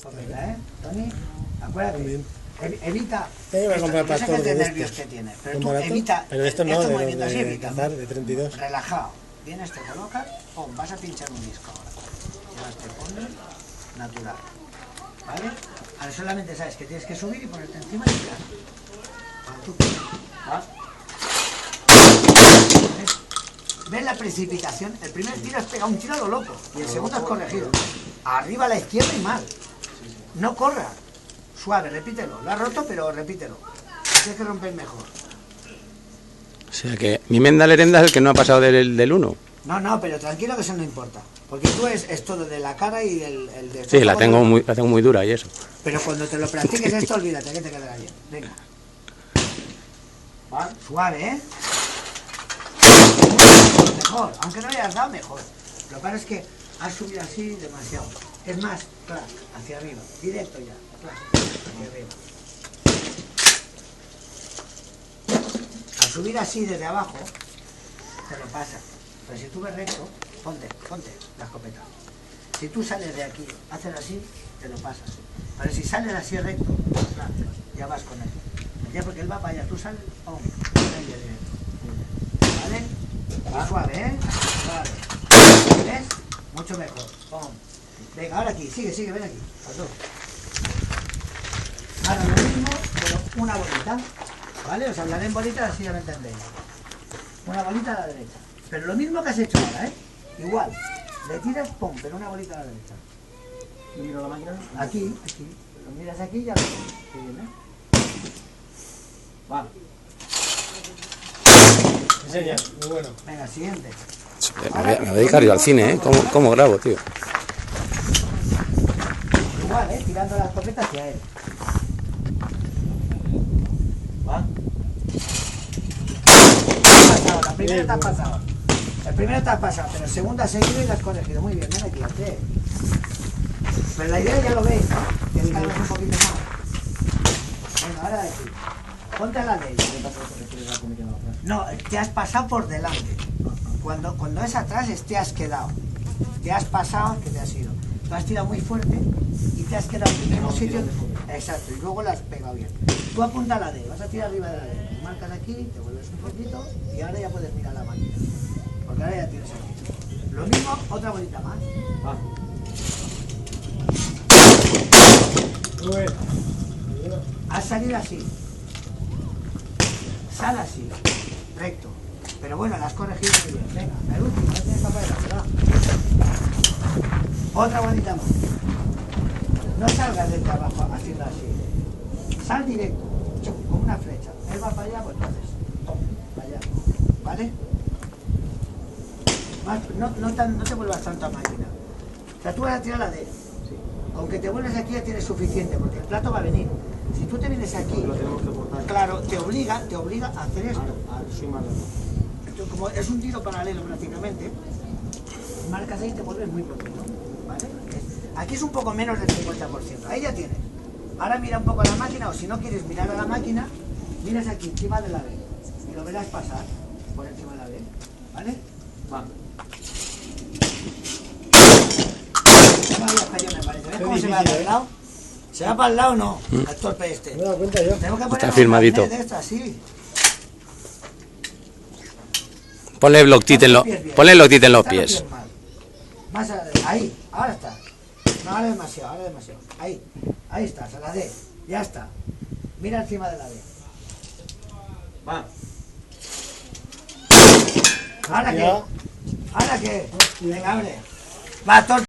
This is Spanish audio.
Tony, acuérdate, evita. Voy a comprar yo sé que es de pastor nervios que tiene, pero tú barato, evita pero esto no, estos de movimientos así, de evita. cazar, de 32. Relajado. Vienes, te colocas, pum, vas a pinchar un disco ahora. Ya te pones natural. ¿Vale? Ahora solamente sabes que tienes que subir y ponerte encima y tirar. Cuando tú quieras. ¿Va? ¿Ves la precipitación? El primer tiro has pegado un tiro a lo loco y el segundo has corregido. Arriba a la izquierda y mal. No corra. Suave, repítelo. Lo has roto, pero repítelo. Tienes que romper mejor. O sea que mi Menda Lerenda es el que no ha pasado del 1. No, pero tranquilo que eso no importa. Porque tú es todo de la cara y el de... Sí, la tengo muy dura y eso. Pero cuando te lo practiques esto, olvídate que te quedará bien. Venga. ¿Va? Suave, ¿eh? Mejor, aunque no le hayas dado, mejor. Lo que pasa es que has subido así demasiado. Es más, clac, hacia arriba. Directo ya. Clac, hacia arriba. Al subir así desde abajo, te lo pasas. Pero si tú ves recto, ponte la escopeta. Si tú sales de aquí, haces así, te lo pasas. Pero si sales así recto, clac, ya vas con él. ¿Entiendes? Porque él va para allá, tú sales, ¡pum! Directo. ¿Vale? Y suave, ¿eh? Suave. ¿Ves? Mucho mejor. ¡Pum! Venga, ahora aquí, sigue, ven aquí. Ahora lo mismo, pero una bolita. ¿Vale? Os hablaré en bolitas, así ya lo entendéis. Una bolita a la derecha. Pero lo mismo que has hecho ahora, ¿eh? Igual. Le tiras, pum, pero una bolita a la derecha. Miro la máquina. Aquí. Lo miras aquí y ya lo pones. Qué bien, ¿eh? Va. Enseña, muy bueno. Venga, siguiente. Me voy a dedicar yo al cine, ¿eh? ¿Cómo grabo, tío? Igual, tirando la escopeta hacia él. ¿Va? La primera te has pasado. El primero te has pasado, pero el segundo has seguido y lo has corregido. Muy bien, ven aquí, hace. Pero la idea ya lo veis, ¿no? Tienes que darle un poquito más. Venga, ahora de aquí. Ponte a la ley. No, te has pasado por delante. Cuando es atrás, te has quedado. Te has pasado, que te has ido. Tú has tirado muy fuerte y te has quedado en el mismo sitio. Exacto, y luego la has pegado bien. Tú apunta a la D, vas a tirar arriba de la D. Marcas aquí, te vuelves un poquito y ahora ya puedes mirar la máquina. Porque ahora ya tienes aquí. Lo mismo, otra bolita más. Va. Muy bueno. Has salido así. Sal así. Recto. Pero bueno, la has corregido muy bien. Venga, el último, no tienes papel, ¿verdad? Otra bolita más. No salgas desde abajo haciendo así. Sal directo, como una flecha. Él va para allá, pues entonces, para allá. ¿Vale? No te vuelvas tanto a máquina. O sea, tú vas a tirar la D. Aunque te vuelves aquí ya tienes suficiente, porque el plato va a venir. Si tú te vienes aquí, claro, te obliga a hacer esto. Entonces, como es un tiro paralelo prácticamente, marcas ahí y te vuelves muy poquito. ¿Vale? Aquí es un poco menos del 50%. Ahí ya tienes. Ahora mira un poco a la máquina, o si no quieres mirar a la máquina, miras aquí, encima de la B. Y lo verás pasar por encima de la B. ¿Vale? Va. No me había caído, me parece. ¿Ves cómo se va para el lado? ¿Se va para el lado o no? El torpe este. Me he dado cuenta yo. Tengo que poner Está filmadito. un carnet de esto, así. Ponle el loctite en los pies. Están mal. Más ahí, ahora está. No, ahora demasiado. Ahí estás, a la D. Ya está. Mira encima de la D. Va. ¿Ahora qué? Venga, abre. Va, torpe.